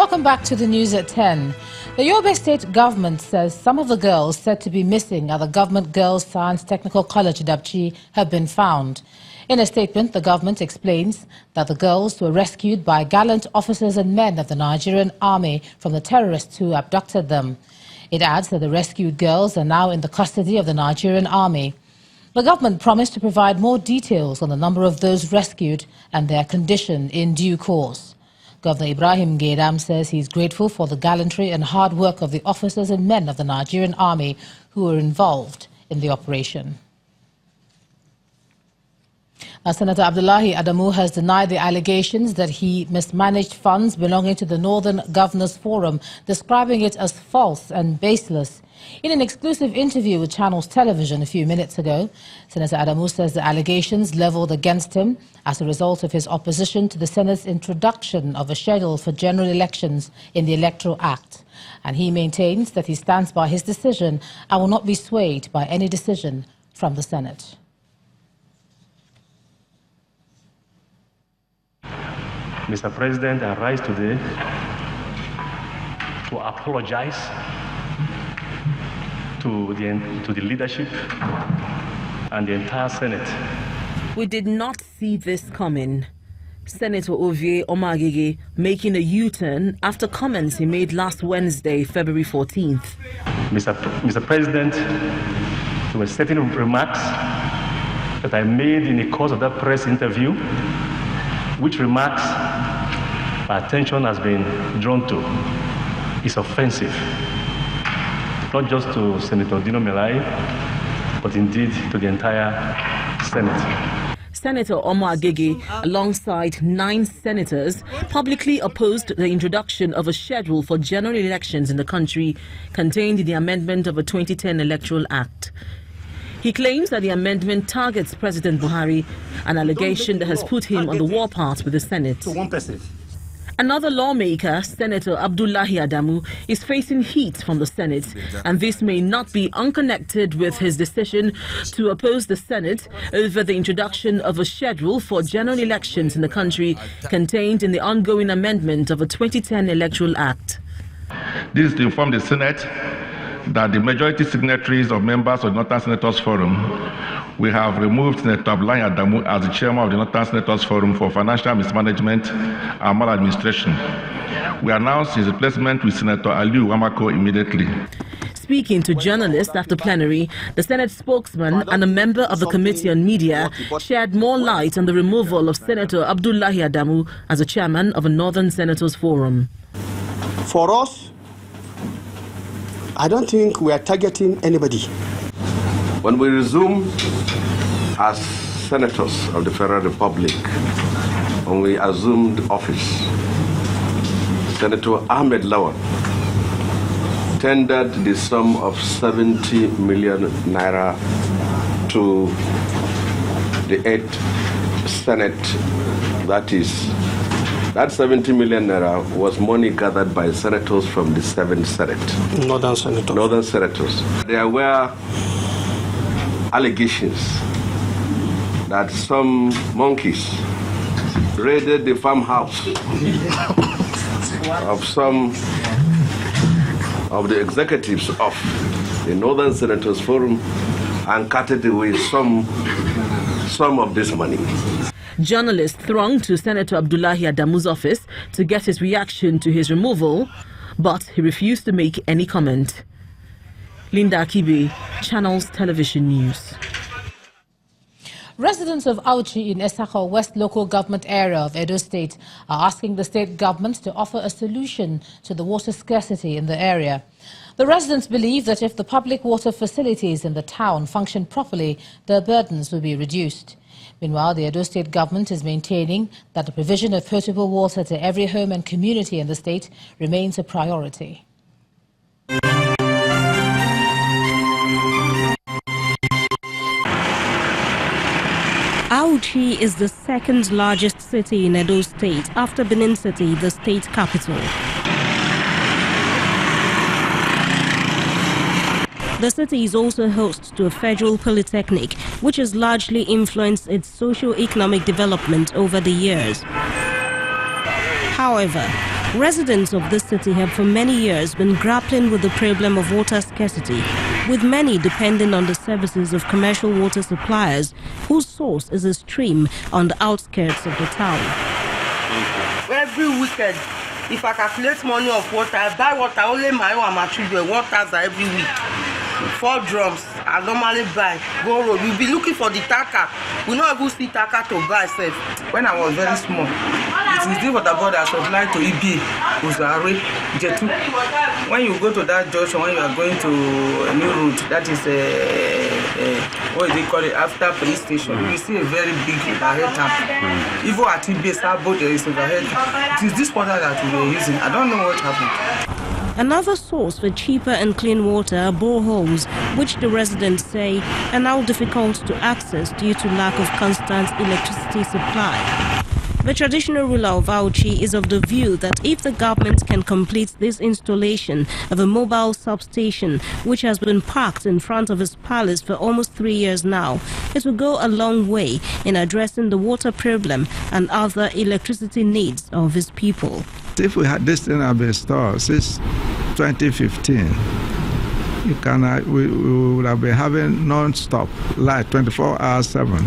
Welcome back to the news at 10. The Yobe State government says some of the girls said to be missing at the Government Girls Science Technical College Dapchi have been found. In a statement, the government explains that the girls were rescued by gallant officers and men of the Nigerian army from the terrorists who abducted them. It adds that the rescued girls are now in the custody of the Nigerian army. The government promised to provide more details on the number of those rescued and their condition in due course. Governor Ibrahim Gaidam says he is grateful for the gallantry and hard work of the officers and men of the Nigerian army who were involved in the operation. Senator Abdullahi Adamu has denied the allegations that he mismanaged funds belonging to the Northern Governors Forum, describing it as false and baseless. In an exclusive interview with Channels Television a few minutes ago, Senator Adamu says the allegations levelled against him as a result of his opposition to the Senate's introduction of a schedule for general elections in the Electoral Act. And he maintains that he stands by his decision and will not be swayed by any decision from the Senate. Mr. President, I rise today to apologize to the leadership and the entire Senate. We did not see this coming. Senator Ovie Omagege making a U-turn after comments he made last Wednesday, February 14th. Mr. President, there were certain remarks that I made in the course of that press interview, which remarks my attention has been drawn to. Is offensive, not just to Senator Dino Melai, but indeed to the entire Senate. Senator Omar Agege, alongside 9 senators, publicly opposed the introduction of a schedule for general elections in the country contained in the amendment of a 2010 Electoral Act. He claims that the amendment targets President Buhari, an allegation that has put him on the warpath with the Senate. Another lawmaker, Senator Abdullahi Adamu, is facing heat from the Senate, and this may not be unconnected with his decision to oppose the Senate over the introduction of a schedule for general elections in the country contained in the ongoing amendment of a 2010 Electoral Act. This is to inform the Senate that the majority signatories of members of the Northern Senators Forum, we have removed Senator Abdullahi Adamu as the chairman of the Northern Senators Forum for financial mismanagement and maladministration. We announced his replacement with Senator Aliu Wamako immediately. Speaking to journalists after plenary, the Senate spokesman and a member of the Committee on Media shed more light on the removal of Senator Abdullahi Adamu as the chairman of a Northern Senators Forum. For us, I don't think we are targeting anybody. When we resume as senators of the Federal Republic, when we assumed office, Senator Ahmed Lawan tendered the sum of 70 million naira to the 8th Senate. That 70 million naira was money gathered by senators from the 7th Senate. Northern senators. There were allegations that some monkeys raided the farmhouse of some of the executives of the Northern Senators Forum and carted away some of this money. Journalists thronged to Senator Abdullahi Adamu's office to get his reaction to his removal, but he refused to make any comment. Linda Akibe, Channels Television News. Residents of Auchi in Esako West local government area of Edo State are asking the state government to offer a solution to the water scarcity in the area. The residents believe that if the public water facilities in the town function properly, their burdens will be reduced. Meanwhile, the Edo State government is maintaining that the provision of potable water to every home and community in the state remains a priority. Auchi is the second largest city in Edo State after Benin City, the state capital. The city is also host to a federal polytechnic, which has largely influenced its socio-economic development over the years. However, Residents of this city have for many years been grappling with the problem of water scarcity, with many depending on the services of commercial water suppliers whose source is a stream on the outskirts of the town. Every weekend, if I calculate money of water, I buy water, only my own and my children, 1,000 every week. 4 drums, I normally buy, go road. We'll be looking for the tanker. We don't even see tanker to buy safe. When I was very small, it is the water board that supplied to EB, Uzare, Jetu. When you go to that junction, when you are going to a new route, that is what they call it, after police station, you see a very big overhead tank. Even at EB, Sabo, there is overhead tank. It is this water that we are using. I don't know what happened. Another source for cheaper and clean water are boreholes, which the residents say are now difficult to access due to lack of constant electricity supply. The traditional ruler of Auchi is of the view that if the government can complete this installation of a mobile substation, which has been parked in front of his palace for almost 3 years now, it will go a long way in addressing the water problem and other electricity needs of his people. If we had this thing at the store since 2015, we would have been having non-stop light 24 hours 7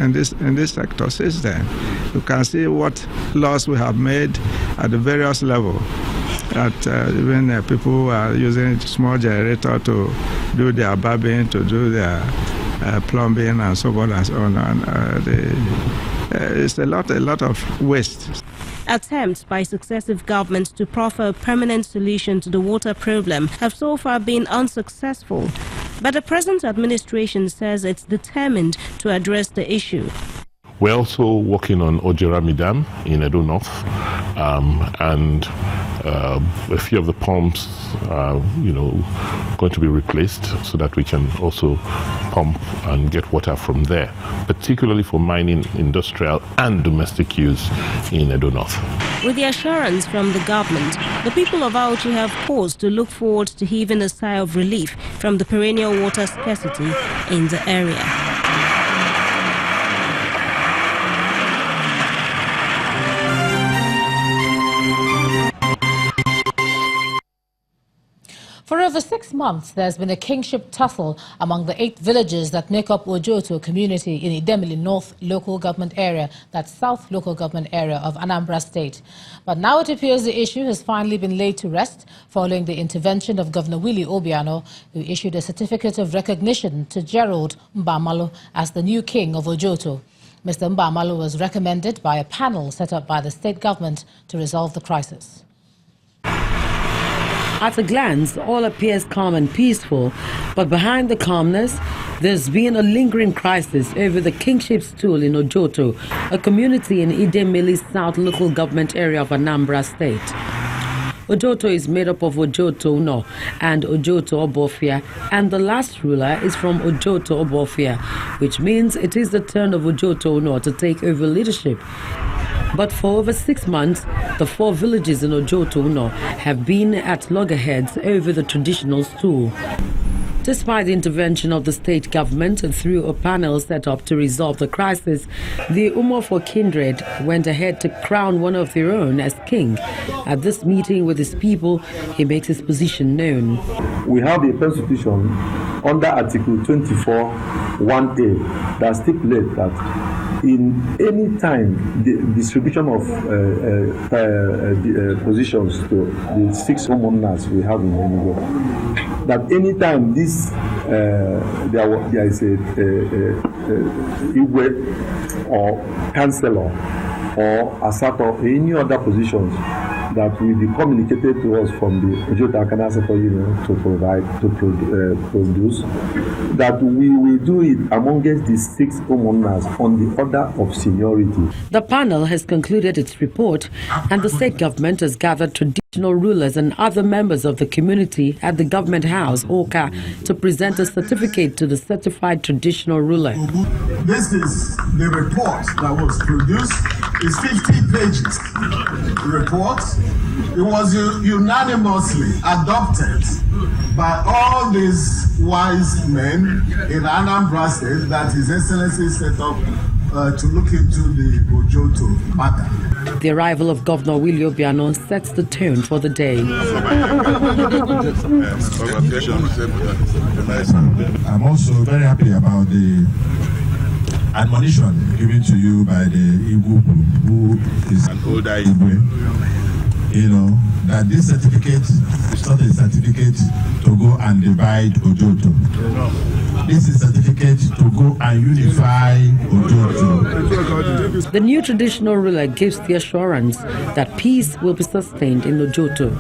in this sector since then. You can see what loss we have made at the various levels. That even people are using small generator to do their barbing, to do their plumbing and so on and so on. And it's a lot of waste. Attempts by successive governments to proffer a permanent solution to the water problem have so far been unsuccessful. But the present administration says it's determined to address the issue. We're also working on Ojerami Dam in Edo North, and a few of the pumps are, going to be replaced so that we can also pump and get water from there, particularly for mining, industrial and domestic use in Edo North. With the assurance from the government, the people of Auchi have cause to look forward to heaving a sigh of relief from the perennial water scarcity in the area. For over 6 months, there's been a kingship tussle among the 8 villages that make up Ojoto community in Idemili North local government area, that's South local government area of Anambra State. But now it appears the issue has finally been laid to rest following the intervention of Governor Willie Obiano, who issued a certificate of recognition to Gerald Mbamalo as the new king of Ojoto. Mr. Mbamalo was recommended by a panel set up by the state government to resolve the crisis. At a glance, all appears calm and peaceful, but behind the calmness, there's been a lingering crisis over the kingship stool in Ojoto, a community in Idemili South local government area of Anambra State. Ojoto is made up of Ojoto Uno and Ojoto Obofia, and the last ruler is from Ojoto Obofia, which means it is the turn of Ojoto Uno to take over leadership. But for over 6 months, the 4 villages in Ojoto Uno have been at loggerheads over the traditional stool. Despite the intervention of the state government through a panel set up to resolve the crisis, the Umofo kindred went ahead to crown one of their own as king. At this meeting with his people, he makes his position known. We have a constitution under Article 24(1)(a) that stipulates that in any time the distribution of positions to the 6 homeowners we have in Enugu, that any time this there is a Igwe or councillor or Asato or any other positions that will be communicated to us from the Ojoto Akana Sector Union to produce, that we will do it amongst the 6 homeowners on the order of seniority. The panel has concluded its report, and the state government has gathered traditional rulers and other members of the community at the government house, Oka, to present a certificate to the certified traditional ruler. This is the report that was produced. It's 50 pages. The report. It was unanimously adopted by all these wise men in Anambra State that His Excellency set up to look into the Ojoto matter. The arrival of Governor Willie Obiano sets the tone for the day. I'm also very happy about the admonition given to you by the Igbo group, who is an older Igbo. You know, that this certificate is not a certificate to go and divide Ojoto. This is a certificate to go and unify Ojoto. The new traditional ruler gives the assurance that peace will be sustained in Ojoto.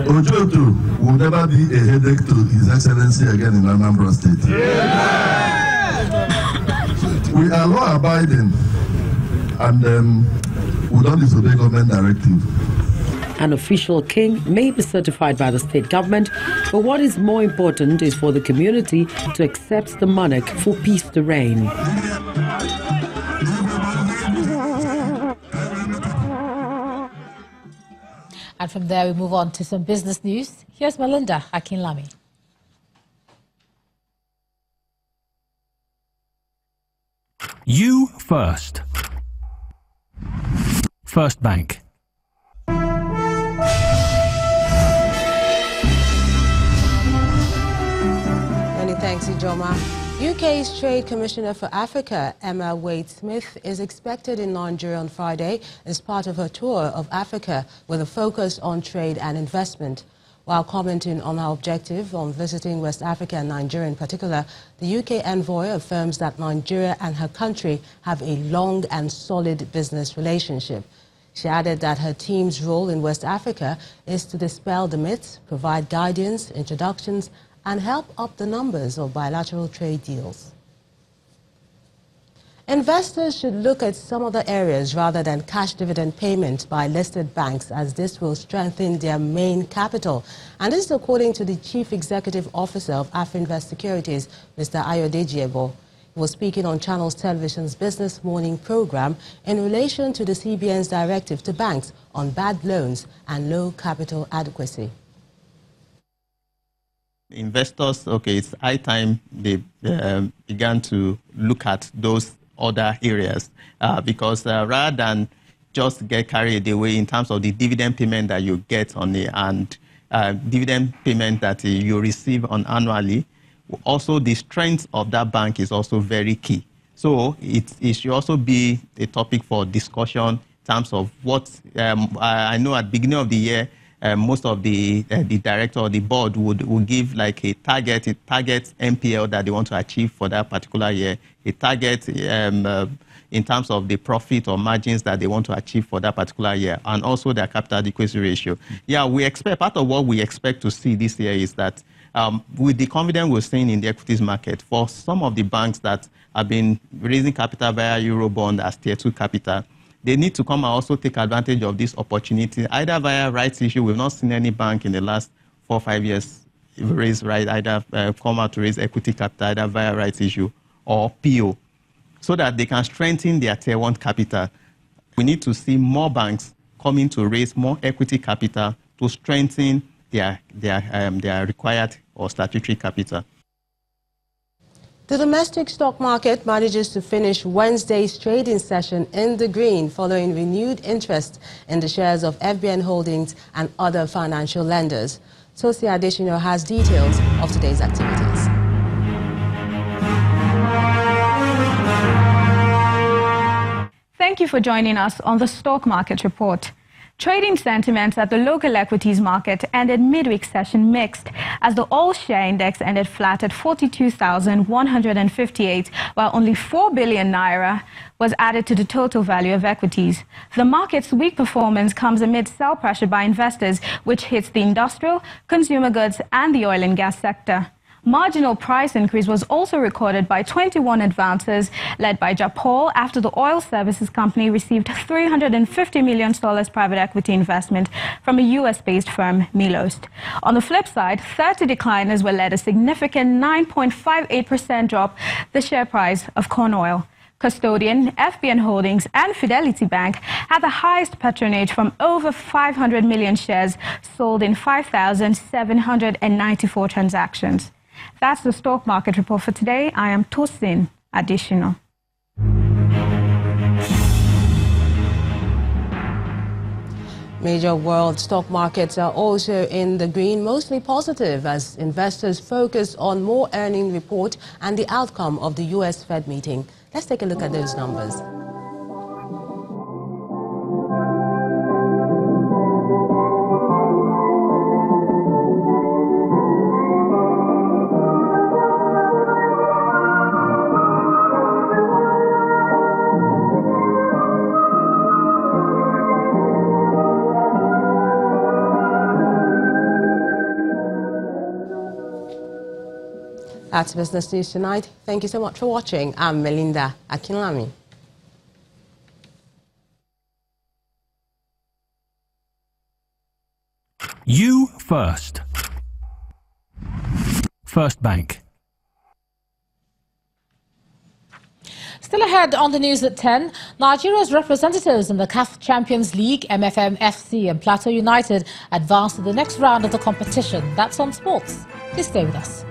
Ojoto will never be a headache to His Excellency again in Anambra State. We are law-abiding and we don't disobey government directive. An official king may be certified by the state government, but what is more important is for the community to accept the monarch for peace to reign. And from there, we move on to some business news. Here's Melinda Akinlami. You first. First Bank. Many thanks, Ijoma. UK's Trade Commissioner for Africa, Emma Wade-Smith, is expected in Nigeria on Friday as part of her tour of Africa with a focus on trade and investment. While commenting on her objective on visiting West Africa and Nigeria in particular, the UK envoy affirms that Nigeria and her country have a long and solid business relationship. She added that her team's role in West Africa is to dispel the myths, provide guidance, introductions, and help up the numbers of bilateral trade deals. Investors should look at some other areas rather than cash dividend payments by listed banks, as this will strengthen their main capital. And this is according to the Chief Executive Officer of Afrinvest Securities, Mr. Ayodeji Ebo. He was speaking on Channels Television's Business Morning program in relation to the CBN's directive to banks on bad loans and low capital adequacy. Investors, okay, it's high time they began to look at those other areas because rather than just get carried away in terms of the dividend payment that you get on the and dividend payment that you receive on annually, also the strength of that bank is also very key. So it should also be a topic for discussion in terms of what I know at the beginning of the year, most of the director or the board would give like a target MPL that they want to achieve for that particular year, a target in terms of the profit or margins that they want to achieve for that particular year, and also their capital adequacy ratio. Yeah, we expect, part of what we expect to see this year is that with the confidence we're seeing in the equities market, for some of the banks that have been raising capital via Eurobond as Tier 2 capital, they need to come and also take advantage of this opportunity, either via rights issue. We've not seen any bank in the last 4 or 5 years raise right, either come out to raise equity capital, either via rights issue or PO, so that they can strengthen their Tier 1 capital. We need to see more banks coming to raise more equity capital to strengthen their required or statutory capital. The domestic stock market manages to finish Wednesday's trading session in the green following renewed interest in the shares of FBN Holdings and other financial lenders. Tosi Adeshino has details of today's activities. Thank you for joining us on the Stock Market Report. Trading sentiments at the local equities market ended midweek session mixed as the all-share index ended flat at 42,158, while only 4 billion naira was added to the total value of equities. The market's weak performance comes amid sell pressure by investors, which hits the industrial, consumer goods and the oil and gas sector. Marginal price increase was also recorded by 21 advances led by Japol after the oil services company received $350 million private equity investment from a US-based firm, Milost. On the flip side, 30 decliners were led a significant 9.58% drop the share price of corn oil. Custodian, FBN Holdings and Fidelity Bank had the highest patronage from over 500 million shares sold in 5,794 transactions. That's the stock market report for today. I am Tosin Adeshino. Major world stock markets are also in the green, mostly positive, as investors focus on more earning report and the outcome of the U.S. Fed meeting. Let's take a look at those numbers. That's Business News Tonight. Thank you so much for watching. I'm Melinda Akinlami. You first. First Bank. Still ahead on the news at 10, Nigeria's representatives in the CAF Champions League, MFM FC and Plateau United advanced to the next round of the competition. That's on sports. Please stay with us.